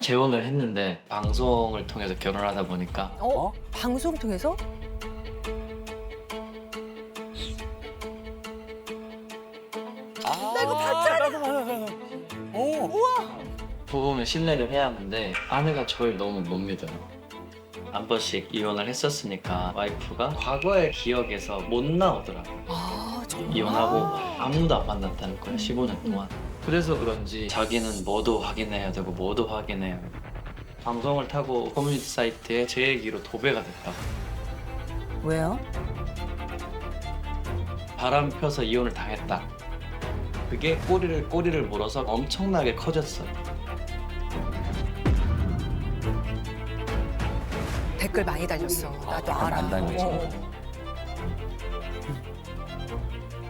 재혼을 했는데 방송을 통해서 결혼하다 보니까 방송 통해서? 나 이거 봤잖아. 부부면 신뢰를 해야 하는데 아내가 저를 너무 못 믿어요. 한 번씩 이혼을 했었으니까 와이프가 과거의 기억에서 못 나오더라고요. 아, 정말? 이혼하고 아무도 안 만났다는 거야, 15년 동안. 그래서 그런지 자기는 뭐도 확인해야 되고 뭐도 확인해야 되고. 방송을 타고 커뮤니티 사이트에 제 얘기로 도배가 됐다고. 왜요? 바람 펴서 이혼을 당했다. 그게 꼬리를 물어서 엄청나게 커졌어요. 댓글 많이 달렸어. 나도 알아. 안 달렸지.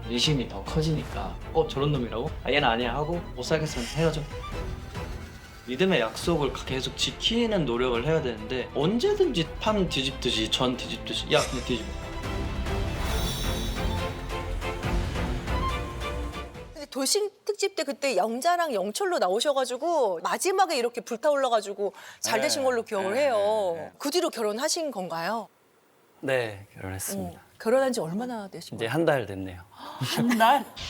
의심이 더 커지니까 저런 놈이라고? 얘는 아니야 하고 못 살겠으면 헤어져. 믿음의 약속을 계속 지키는 노력을 해야 되는데 언제든지 판 뒤집듯이 전 뒤집듯이 야 그냥 뒤집어. 근데 돌싱 특집 때 그때 영자랑 영철로 나오셔가지고 마지막에 이렇게 불타올라가지고 잘 되신 걸로 기억을 해요. 그 뒤로 결혼하신 건가요? 네, 결혼했습니다. 결혼한 지 얼마나 되신 이제 거예요? 한 달 됐네요.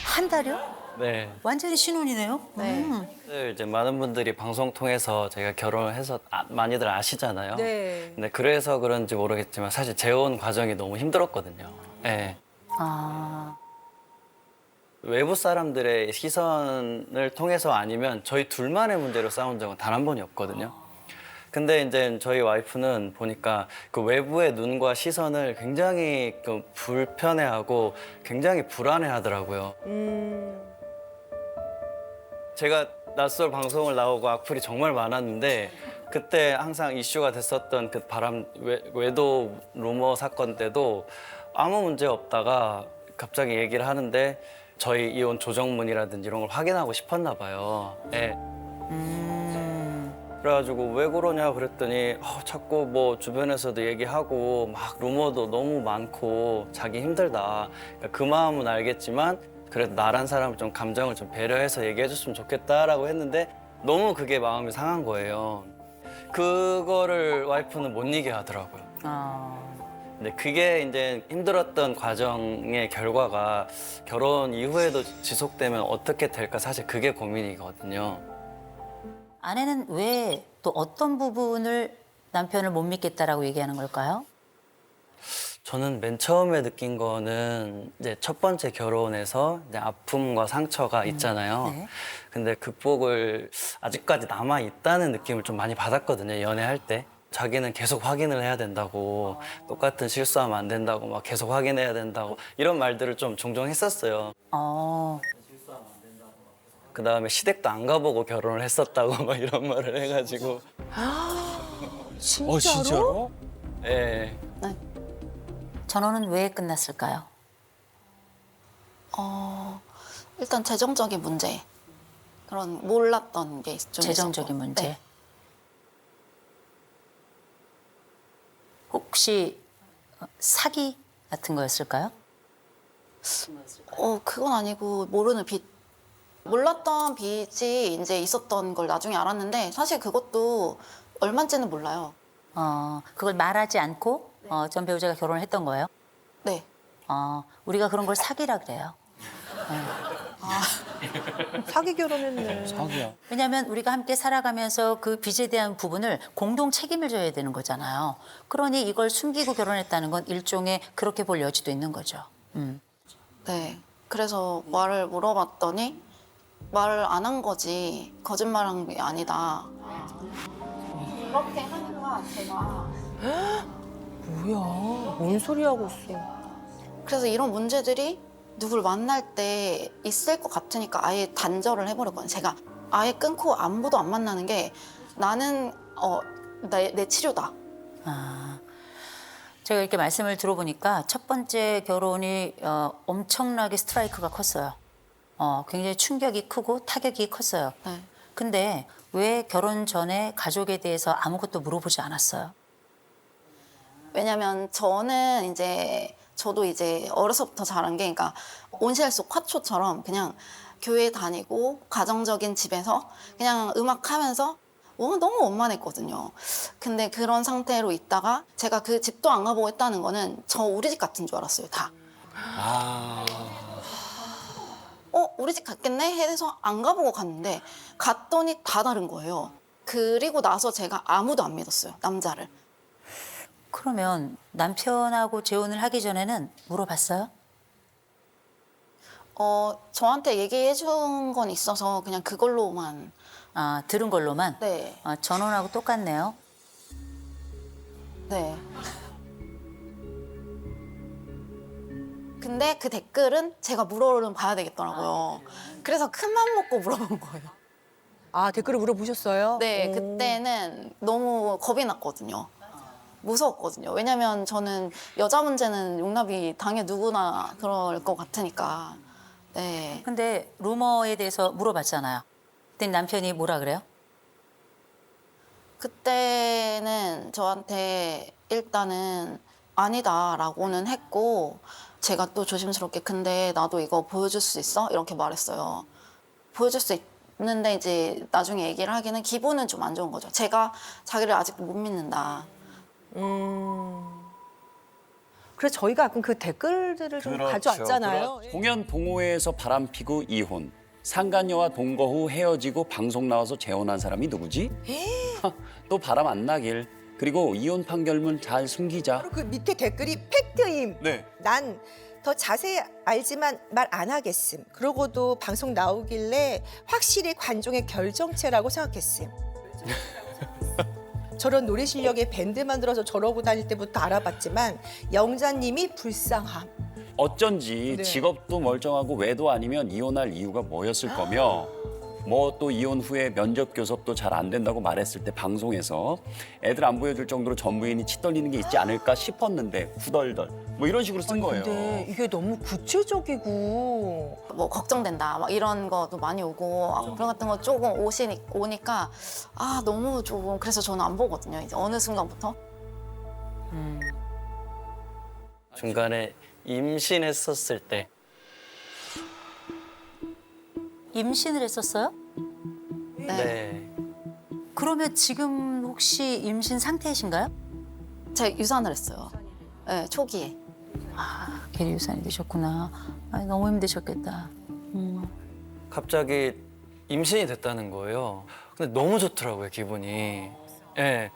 한 달이요? 네. 완전히 신혼이네요. 네. 이제 많은 분들이 방송 통해서 제가 결혼을 해서 많이들 아시잖아요. 네. 근데 그래서 그런지 모르겠지만 사실 재혼 과정이 너무 힘들었거든요. 네. 아, 외부 사람들의 시선을 통해서 아니면 저희 둘만의 문제로 싸운 적은 단 한 번이 없거든요. 근데 이제 저희 와이프는 보니까 그 외부의 눈과 시선을 굉장히 그 불편해하고 굉장히 불안해하더라고요. 제가 낯설 방송을 나오고 악플이 정말 많았는데 그때 항상 이슈가 됐었던 그 외도 루머 사건 때도 아무 문제 없다가 갑자기 얘기를 하는데 저희 이혼 조정문이라든지 이런 걸 확인하고 싶었나 봐요. 네. 그래가지고 왜 그러냐 그랬더니 자꾸 뭐 주변에서도 얘기하고 막 루머도 너무 많고 자기 힘들다. 그러니까 그 마음은 알겠지만 그래도 나란 사람을 좀 감정을 좀 배려해서 얘기해줬으면 좋겠다라고 했는데 너무 그게 마음이 상한 거예요. 그거를 와이프는 못 이겨 하더라고요. 근데 그게 이제 힘들었던 과정의 결과가 결혼 이후에도 지속되면 어떻게 될까 사실 그게 고민이거든요. 아내는 왜 또 어떤 부분을 남편을 못 믿겠다라고 얘기하는 걸까요? 저는 맨 처음에 느낀 거는 이제 첫 번째 결혼에서 이제 아픔과 상처가 있잖아요. 네. 근데 극복을 아직까지 남아 있다는 느낌을 좀 많이 받았거든요. 연애할 때. 자기는 계속 확인을 해야 된다고, 똑같은 실수하면 안 된다고, 막 계속 확인해야 된다고 이런 말들을 좀 종종 했었어요. 어, 그 다음에 시댁도 안 가보고 결혼을 했었다고 막 이런 말을 해가지고. 진짜로? 진짜로? 예. 전혼은 왜 끝났을까요? 일단 재정적인 문제. 그런 몰랐던 게 좀 재정적인 있었고. 문제. 네. 혹시 사기 같은 거였을까요? 그건 아니고 모르는 빚. 몰랐던 빚이 이제 있었던 걸 나중에 알았는데 사실 그것도 얼마인지는 몰라요. 그걸 말하지 않고 전 배우자가 결혼을 했던 거예요? 네. 우리가 그런 걸 사기라 그래요. 사기 결혼했네. 사기야. 왜냐하면 우리가 함께 살아가면서 그 빚에 대한 부분을 공동 책임을 져야 되는 거잖아요. 그러니 이걸 숨기고 결혼했다는 건 일종의 그렇게 볼 여지도 있는 거죠. 네. 그래서 말을 물어봤더니 말을 안 한 거지 거짓말한 게 아니다. 그렇게 하니까 제가 뭐야? 뭔 소리 하고 있어? 그래서 이런 문제들이 누굴 만날 때 있을 것 같으니까 아예 단절을 해버렸거든요. 제가 아예 끊고 아무도 안 만나는 게 나는 내 치료다. 제가 이렇게 말씀을 들어보니까 첫 번째 결혼이 엄청나게 스트라이크가 컸어요. 굉장히 충격이 크고 타격이 컸어요. 네. 근데 왜 결혼 전에 가족에 대해서 아무것도 물어보지 않았어요? 왜냐면 저도 이제 어려서부터 자란 게 그러니까 온실 속 화초처럼 그냥 교회 다니고 가정적인 집에서 그냥 음악하면서 너무 원만했거든요. 근데 그런 상태로 있다가 제가 그 집도 안 가보고 했다는 거는 저 우리 집 같은 줄 알았어요, 다. 아. 우리 집 갔겠네 해서 안 가보고 갔는데 갔더니 다 다른 거예요. 그리고 나서 제가 아무도 안 믿었어요, 남자를. 그러면 남편하고 재혼을 하기 전에는 물어봤어요? 저한테 얘기해 준 건 있어서 그냥 그걸로만. 아, 들은 걸로만? 네. 아, 전원하고 똑같네요. 네. 근데 그 댓글은 제가 물어는 봐야 되겠더라고요. 그래서 큰맘 먹고 물어본 거예요. 아, 댓글을 물어보셨어요? 네, 오. 그때는 너무 겁이 났거든요. 무서웠거든요. 왜냐면 저는 여자 문제는 용납이 당연히 누구나 그럴 것 같으니까. 네. 근데 루머에 대해서 물어봤잖아요. 그때 남편이 뭐라 그래요? 그때는 저한테 일단은 아니다라고는 했고 제가 또 조심스럽게 근데 나도 이거 보여줄 수 있어? 이렇게 말했어요. 보여줄 수 있는데 이제 나중에 얘기를 하기는 기분은 좀 안 좋은 거죠. 제가 자기를 아직도 못 믿는다. 그래서 저희가 가끔 그 댓글들을 좀 가져왔잖아요. 공연 동호회에서 바람피고 이혼. 상간녀와 동거 후 헤어지고 방송 나와서 재혼한 사람이 누구지? 또 바람 안 나길. 그리고 이혼 판결문 잘 숨기자. 바로 그 밑에 댓글이 팩트임. 네. 난 더 자세히 알지만 말 안 하겠음. 그러고도 방송 나오길래 확실히 관종의 결정체라고 생각했음. 저런 노래 실력에 밴드 만들어서 저러고 다닐 때부터 알아봤지만 영자님이 불쌍함. 어쩐지 네. 직업도 멀쩡하고 외도 아니면 이혼할 이유가 뭐였을 거며 뭐 또 이혼 후에 면접 교섭도 잘 안 된다고 말했을 때 방송에서 애들 안 보여줄 정도로 전부인이 치 떨리는 게 있지 않을까 싶었는데 후덜덜 뭐 이런 식으로 쓴 거예요. 근데 이게 너무 구체적이고 뭐 걱정된다 막 이런 것도 많이 오고 그런 같은 거 조금 오니까 너무 조금 그래서 저는 안 보거든요. 이제 어느 순간부터. 중간에 임신했었을 때 임신을 했었어요? 네. 그러면 지금 혹시 임신 상태이신가요? 제가 유산을 했어요. 네, 초기에. 계리 유산이 되셨구나. 아니, 너무 힘드셨겠다. 갑자기 임신이 됐다는 거예요. 근데 너무 좋더라고요, 기분이. 예.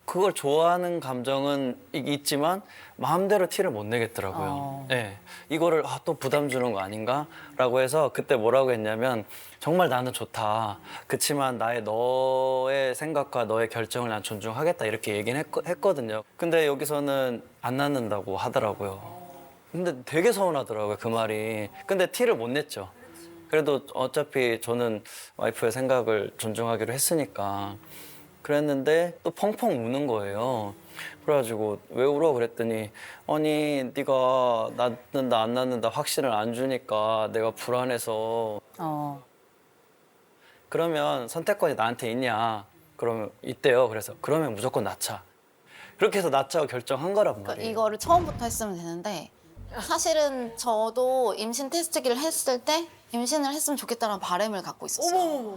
그걸 좋아하는 감정은 있지만 마음대로 티를 못 내겠더라고요. 예. 이거를 또 부담 주는 거 아닌가라고 해서 그때 뭐라고 했냐면 정말 나는 좋다. 그치만 너의 생각과 너의 결정을 난 존중하겠다 이렇게 얘기는 했거든요. 근데 여기서는 안 낳는다고 하더라고요. 근데 되게 서운하더라고요, 그 말이. 근데 티를 못 냈죠. 그래도 어차피 저는 와이프의 생각을 존중하기로 했으니까. 그랬는데 또 펑펑 우는 거예요. 그래가지고 왜 울어 그랬더니 아니 네가 낳는다 안 낳는다 확신을 안 주니까 내가 불안해서 그러면 선택권이 나한테 있냐? 그러면 있대요. 그래서 그러면 무조건 낳자. 그렇게 해서 낳자고 결정한 거란 그러니까 말이에요. 이거를 처음부터 했으면 되는데 사실은 저도 임신 테스트기를 했을 때 임신을 했으면 좋겠다는 바람을 갖고 있었어요.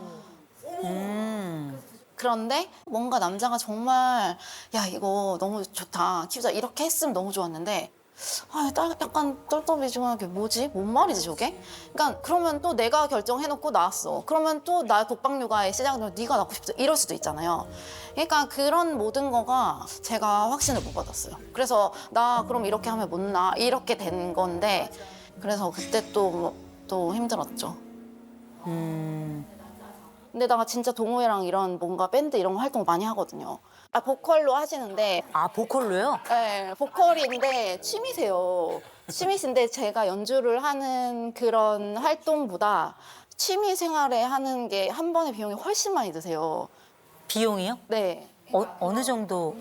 그런데 뭔가 남자가 정말 야 이거 너무 좋다 키우자 이렇게 했으면 너무 좋았는데 약간 똘똘해지고 뭐지? 뭔 말이지 저게? 그러니까 그러면 또 내가 결정해놓고 나왔어. 그러면 또 나 독박 육아의 시작은 네가 낳고 싶다 이럴 수도 있잖아요. 그러니까 그런 모든 거가 제가 확신을 못 받았어요. 그래서 나 그럼 이렇게 하면 못 낳아 이렇게 된 건데 그래서 그때 또 힘들었죠. 근데다가 진짜 동호회랑 이런 뭔가 밴드 이런 활동 많이 하거든요. 보컬로 하시는데 아, 보컬로요? 네, 보컬인데 취미세요. 취미신데 제가 연주를 하는 그런 활동보다 취미 생활에 하는 게 한 번의 비용이 훨씬 많이 드세요. 비용이요? 네. 어느 정도?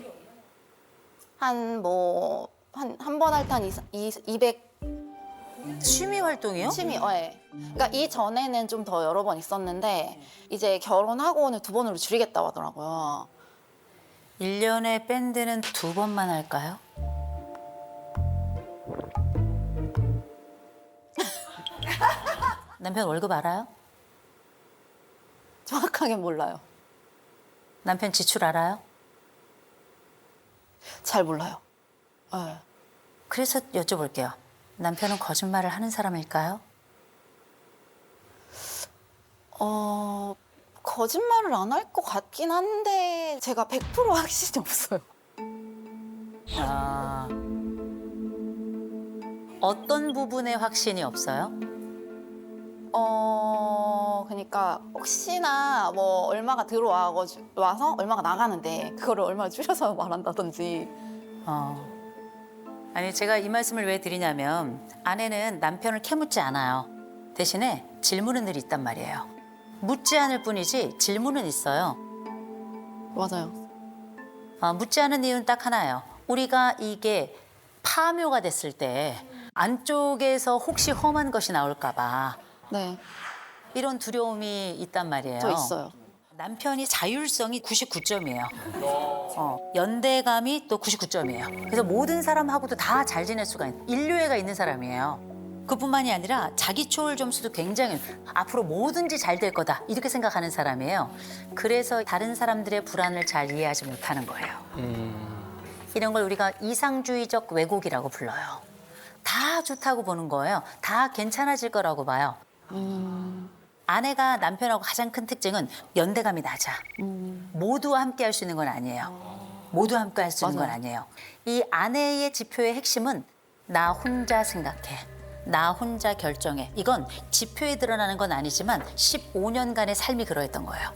한 번 할 때 한 200 취미 활동이요? 취미, 네. 그러니까 이전에는 좀 더 여러 번 있었는데 이제 결혼하고는 2번으로 줄이겠다고 하더라고요. 1년에 밴드는 2번만 할까요? 남편 월급 알아요? 정확하게 몰라요. 남편 지출 알아요? 잘 몰라요. 네. 그래서 여쭤볼게요. 남편은 거짓말을 하는 사람일까요? 거짓말을 안 할 것 같긴 한데 제가 100% 확신이 없어요. 아, 어떤 부분에 확신이 없어요? 그러니까 혹시나 뭐 얼마가 와서 얼마가 나가는데 그거를 얼마 줄여서 말한다든지. 아니 제가 이 말씀을 왜 드리냐면 아내는 남편을 캐묻지 않아요. 대신에 질문은 늘 있단 말이에요. 묻지 않을 뿐이지 질문은 있어요. 맞아요. 묻지 않은 이유는 딱 하나예요. 우리가 이게 파묘가 됐을 때 안쪽에서 혹시 험한 것이 나올까 봐 네, 이런 두려움이 있단 말이에요. 저 있어요. 남편이 자율성이 99점이에요. 연대감이 또 99점이에요. 그래서 모든 사람하고도 다 잘 지낼 수가 있는 인류애가 있는 사람이에요. 그뿐만이 아니라 자기 초월 점수도 굉장히 앞으로 뭐든지 잘 될 거다 이렇게 생각하는 사람이에요. 그래서 다른 사람들의 불안을 잘 이해하지 못하는 거예요. 이런 걸 우리가 이상주의적 왜곡이라고 불러요. 다 좋다고 보는 거예요. 다 괜찮아질 거라고 봐요. 아내가 남편하고 가장 큰 특징은 연대감이 낮아. 모두와 함께 할 수 있는 건 아니에요. 모두와 함께 할 수 있는 건 맞아요. 아니에요. 이 아내의 지표의 핵심은 나 혼자 생각해. 나 혼자 결정해. 이건 지표에 드러나는 건 아니지만 15년간의 삶이 그러했던 거예요.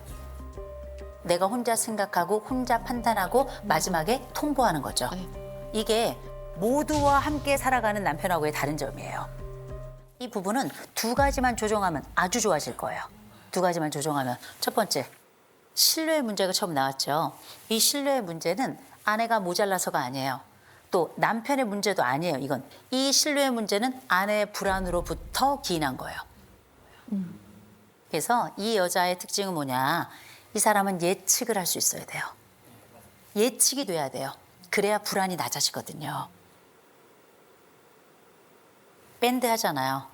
내가 혼자 생각하고 혼자 판단하고 마지막에 통보하는 거죠. 이게 모두와 함께 살아가는 남편하고의 다른 점이에요. 이 부분은 두 가지만 조정하면 아주 좋아질 거예요. 두 가지만 조정하면. 첫 번째, 신뢰의 문제가 처음 나왔죠. 이 신뢰의 문제는 아내가 모자라서가 아니에요. 또 남편의 문제도 아니에요. 이건 이 신뢰의 문제는 아내의 불안으로부터 기인한 거예요. 그래서 이 여자의 특징은 뭐냐? 이 사람은 예측을 할 수 있어야 돼요. 예측이 돼야 돼요. 그래야 불안이 낮아지거든요. 밴드 하잖아요.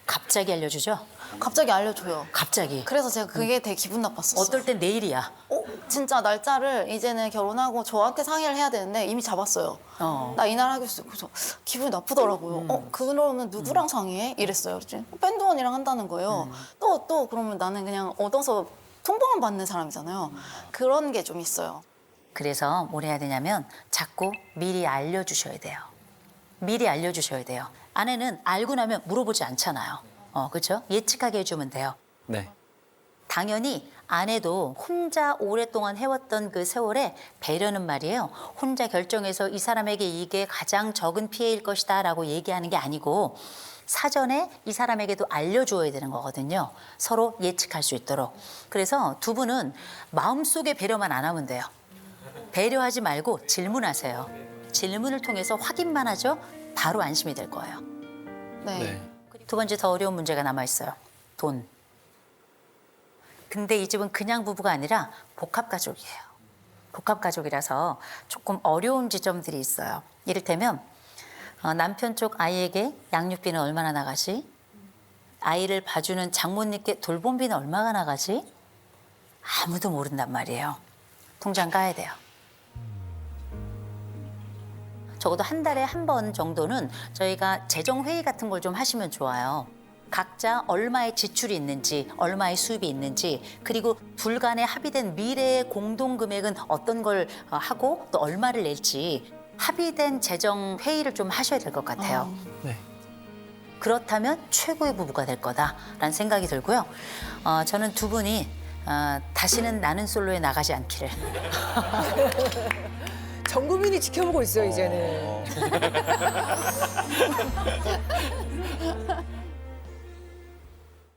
갑자기 알려주죠? 갑자기 알려줘요. 갑자기. 그래서 제가 그게 되게 기분 나빴었어요. 어떨 땐 내일이야. 진짜 날짜를 이제는 결혼하고 저한테 상의를 해야 되는데 이미 잡았어요. 나 이날 하겠어. 그래서 기분이 나쁘더라고요. 그러면 누구랑 상의해? 이랬어요. 그랬더니 밴드원이랑 한다는 거예요. 또 그러면 나는 그냥 얻어서 통보만 받는 사람이잖아요. 그런 게 좀 있어요. 그래서 뭘 해야 되냐면 자꾸 미리 알려주셔야 돼요. 미리 알려주셔야 돼요. 아내는 알고 나면 물어보지 않잖아요. 그렇죠? 예측하게 해주면 돼요. 네. 당연히 아내도 혼자 오랫동안 해왔던 그 세월에 배려는 말이에요. 혼자 결정해서 이 사람에게 이게 가장 적은 피해일 것이다 라고 얘기하는 게 아니고 사전에 이 사람에게도 알려줘야 되는 거거든요. 서로 예측할 수 있도록. 그래서 두 분은 마음속에 배려만 안 하면 돼요. 배려하지 말고 질문하세요. 질문을 통해서 확인만 하죠. 바로 안심이 될 거예요. 네. 두 번째 더 어려운 문제가 남아있어요. 돈. 근데 이 집은 그냥 부부가 아니라 복합가족이에요. 복합가족이라서 조금 어려운 지점들이 있어요. 이를테면 남편 쪽 아이에게 양육비는 얼마나 나가지? 아이를 봐주는 장모님께 돌봄비는 얼마가 나가지? 아무도 모른단 말이에요. 통장 까야 돼요. 적어도 한 달에 한 번 정도는 저희가 재정회의 같은 걸 좀 하시면 좋아요. 각자 얼마의 지출이 있는지, 얼마의 수입이 있는지, 그리고 둘 간에 합의된 미래의 공동금액은 어떤 걸 하고 또 얼마를 낼지 합의된 재정회의를 좀 하셔야 될 것 같아요. 네. 그렇다면 최고의 부부가 될 거다라는 생각이 들고요. 저는 두 분이 다시는 나는 솔로에 나가지 않기를. 전 국민이 지켜보고 있어요, 이제는.